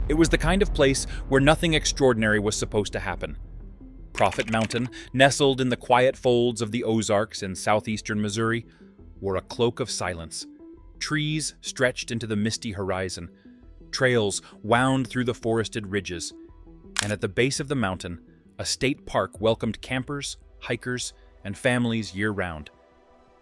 It was the kind of place where nothing extraordinary was supposed to happen. Proffit Mountain, nestled in the quiet folds of the Ozarks in southeastern Missouri, wore a cloak of silence. Trees stretched into the misty horizon. Trails wound through the forested ridges. And at the base of the mountain, a state park welcomed campers, hikers, and families year-round.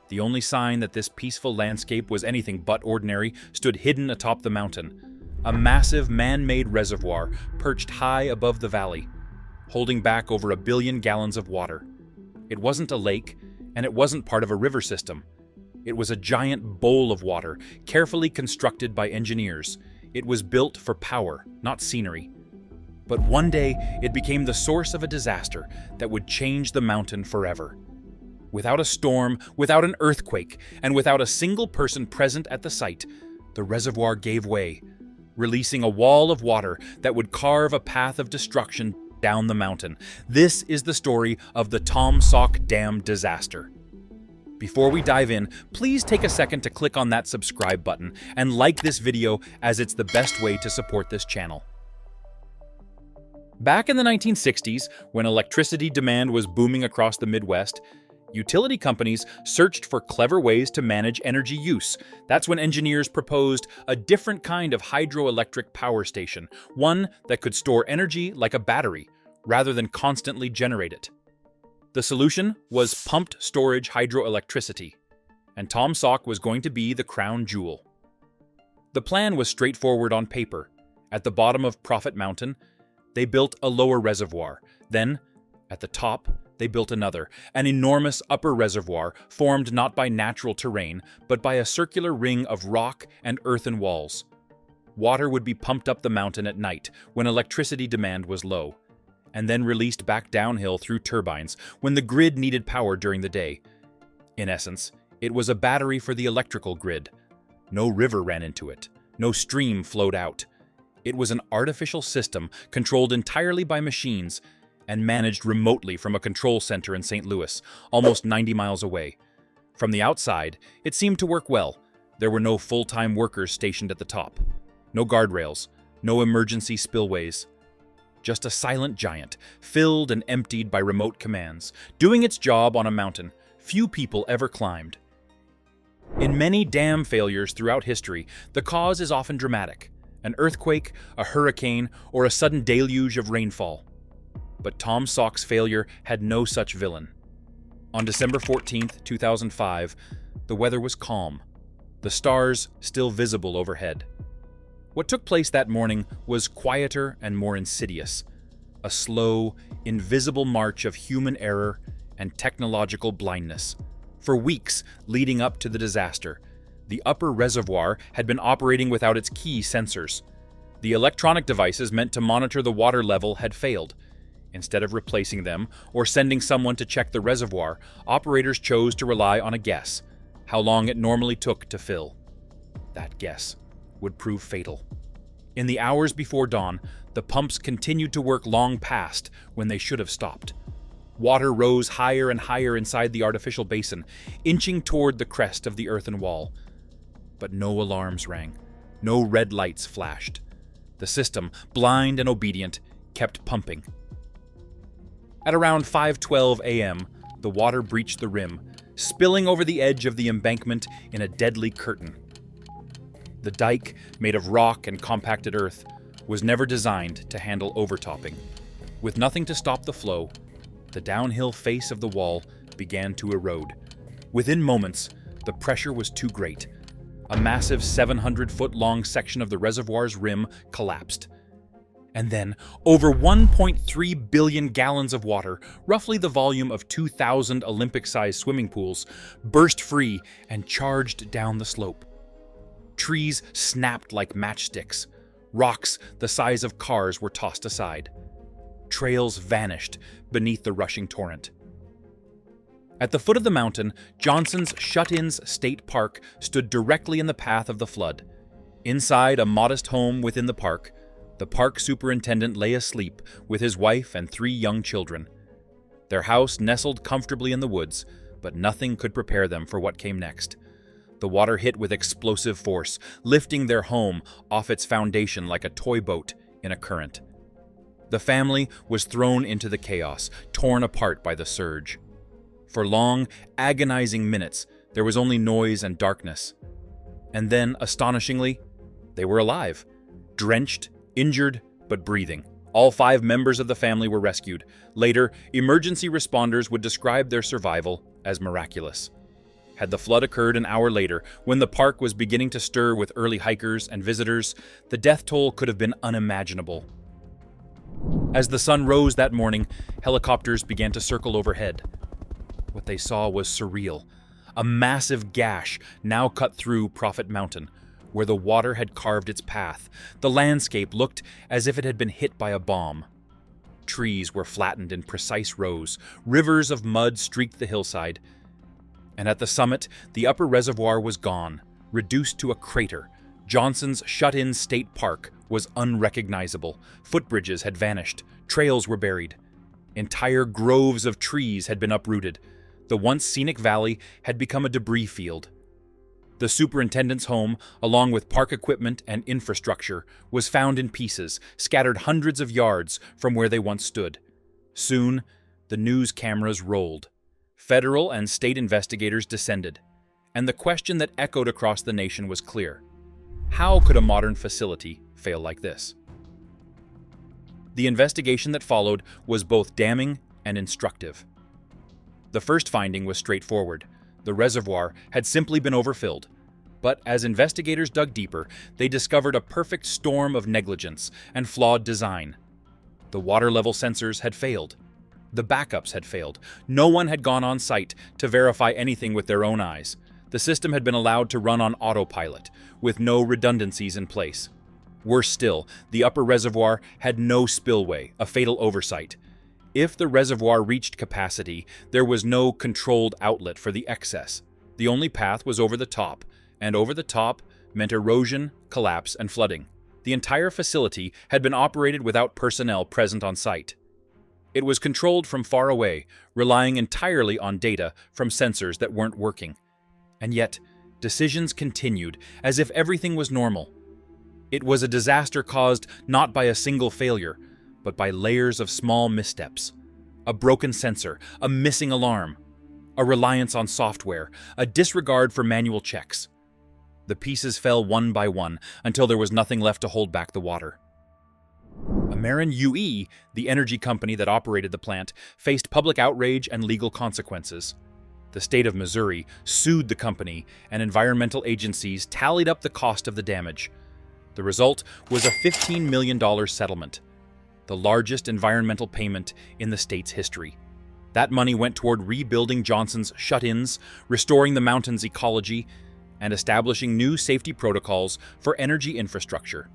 The only sign that this peaceful landscape was anything but ordinary stood hidden atop the mountain, a massive man-made reservoir perched high above the valley, holding back over 1 billion gallons of water. It wasn't a lake, and it wasn't part of a river system. It was a giant bowl of water, carefully constructed by engineers. It was built for power, not scenery. But one day, it became the source of a disaster that would change the mountain forever. Without a storm, without an earthquake, and without a single person present at the site, the reservoir gave way, releasing a wall of water that would carve a path of destruction down the mountain. This is the story of the Taum Sauk Dam Disaster. Before we dive in, please take a second to click on that subscribe button and like this video, as it's the best way to support this channel. Back in the 1960s, when electricity demand was booming across the Midwest, utility companies searched for clever ways to manage energy use. That's when engineers proposed a different kind of hydroelectric power station, one that could store energy like a battery, rather than constantly generate it. The solution was pumped storage hydroelectricity, and Taum Sauk was going to be the crown jewel. The plan was straightforward on paper. At the bottom of Proffit Mountain, they built a lower reservoir. Then, at the top, they built another, an enormous upper reservoir formed not by natural terrain, but by a circular ring of rock and earthen walls. Water would be pumped up the mountain at night when electricity demand was low, and then released back downhill through turbines when the grid needed power during the day. In essence, it was a battery for the electrical grid. No river ran into it. No stream flowed out. It was an artificial system controlled entirely by machines and managed remotely from a control center in St. Louis, almost 90 miles away. From the outside, it seemed to work well. There were no full-time workers stationed at the top. No guardrails. No emergency spillways. Just a silent giant, filled and emptied by remote commands, doing its job on a mountain few people ever climbed. In many dam failures throughout history, the cause is often dramatic: an earthquake, a hurricane, or a sudden deluge of rainfall. But Taum Sauk's failure had no such villain. On December 14, 2005, the weather was calm, the stars still visible overhead. What took place that morning was quieter and more insidious, a slow, invisible march of human error and technological blindness. For weeks leading up to the disaster, the upper reservoir had been operating without its key sensors. The electronic devices meant to monitor the water level had failed. Instead of replacing them or sending someone to check the reservoir, operators chose to rely on a guess: how long it normally took to fill. That guess would prove fatal. In the hours before dawn, the pumps continued to work long past when they should have stopped. Water rose higher and higher inside the artificial basin, inching toward the crest of the earthen wall. But no alarms rang. No red lights flashed. The system, blind and obedient, kept pumping. At around 5:12 a.m., the water breached the rim, spilling over the edge of the embankment in a deadly curtain. The dike, made of rock and compacted earth, was never designed to handle overtopping. With nothing to stop the flow, the downhill face of the wall began to erode. Within moments, the pressure was too great. A massive 700-foot-long section of the reservoir's rim collapsed. And then, over 1.3 billion gallons of water, roughly the volume of 2,000 Olympic-sized swimming pools, burst free and charged down the slope. Trees snapped like matchsticks. Rocks the size of cars were tossed aside. Trails vanished beneath the rushing torrent. At the foot of the mountain, Johnson's Shut-ins State Park stood directly in the path of the flood. Inside a modest home within the park superintendent lay asleep with his wife and 3 young children. Their house nestled comfortably in the woods, but nothing could prepare them for what came next. The water hit with explosive force, lifting their home off its foundation like a toy boat in a current. The family was thrown into the chaos, torn apart by the surge. For long, agonizing minutes, there was only noise and darkness. And then, astonishingly, they were alive, drenched, injured, but breathing. All 5 members of the family were rescued. Later, emergency responders would describe their survival as miraculous. Had the flood occurred an hour later, when the park was beginning to stir with early hikers and visitors, the death toll could have been unimaginable. As the sun rose that morning, helicopters began to circle overhead. What they saw was surreal. A massive gash now cut through Proffit Mountain, where the water had carved its path. The landscape looked as if it had been hit by a bomb. Trees were flattened in precise rows. Rivers of mud streaked the hillside. And at the summit, the upper reservoir was gone, reduced to a crater. Johnson's shut-in state park was unrecognizable. Footbridges had vanished. Trails were buried. Entire groves of trees had been uprooted. The once scenic valley had become a debris field. The superintendent's home, along with park equipment and infrastructure, was found in pieces, scattered hundreds of yards from where they once stood. Soon, the news cameras rolled. Federal and state investigators descended, and the question that echoed across the nation was clear. How could a modern facility fail like this? The investigation that followed was both damning and instructive. The first finding was straightforward. The reservoir had simply been overfilled. But as investigators dug deeper, they discovered a perfect storm of negligence and flawed design. The water level sensors had failed. The backups had failed. No one had gone on site to verify anything with their own eyes. The system had been allowed to run on autopilot, with no redundancies in place. Worse still, the upper reservoir had no spillway, a fatal oversight. If the reservoir reached capacity, there was no controlled outlet for the excess. The only path was over the top, and over the top meant erosion, collapse, and flooding. The entire facility had been operated without personnel present on site. It was controlled from far away, relying entirely on data from sensors that weren't working. And yet, decisions continued as if everything was normal. It was a disaster caused not by a single failure, but by layers of small missteps. A broken sensor, a missing alarm, a reliance on software, a disregard for manual checks. The pieces fell one by one until there was nothing left to hold back the water. Ameren UE, the energy company that operated the plant, faced public outrage and legal consequences. The state of Missouri sued the company, and environmental agencies tallied up the cost of the damage. The result was a $15 million settlement, the largest environmental payment in the state's history. That money went toward rebuilding Johnson's shut-ins, restoring the mountain's ecology, and establishing new safety protocols for energy infrastructure.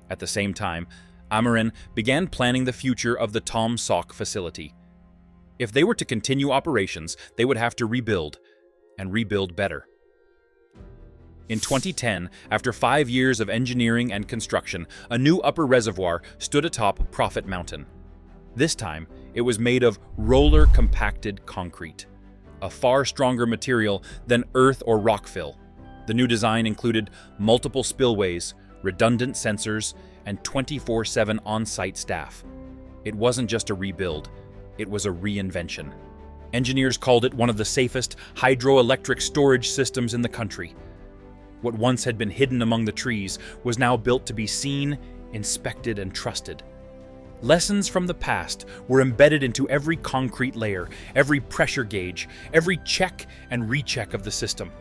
At the same time, Ameren began planning the future of the Taum Sauk facility. If they were to continue operations, they would have to rebuild, and rebuild better. In 2010, after 5 years of engineering and construction, a new upper reservoir stood atop Proffit Mountain. This time, it was made of roller-compacted concrete, a far stronger material than earth or rock fill. The new design included multiple spillways, redundant sensors, and 24/7 on-site staff. It wasn't just a rebuild, it was a reinvention. Engineers called it one of the safest hydroelectric storage systems in the country. What once had been hidden among the trees was now built to be seen, inspected, and trusted. Lessons from the past were embedded into every concrete layer, every pressure gauge, every check and recheck of the system.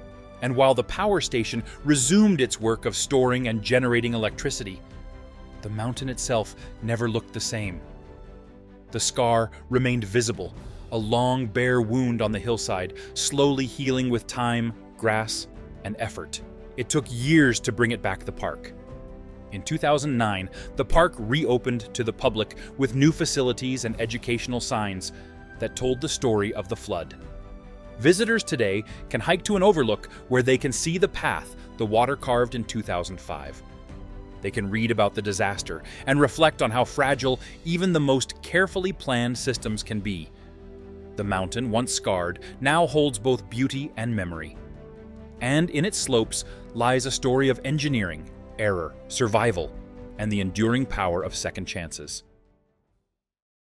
And while the power station resumed its work of storing and generating electricity, the mountain itself never looked the same. The scar remained visible, a long, bare wound on the hillside, slowly healing with time, grass, and effort. It took years to bring it back the park. In 2009, the park reopened to the public with new facilities and educational signs that told the story of the flood. Visitors today can hike to an overlook where they can see the path the water carved in 2005. They can read about the disaster and reflect on how fragile even the most carefully planned systems can be. The mountain, once scarred, now holds both beauty and memory. And in its slopes lies a story of engineering, error, survival, and the enduring power of second chances.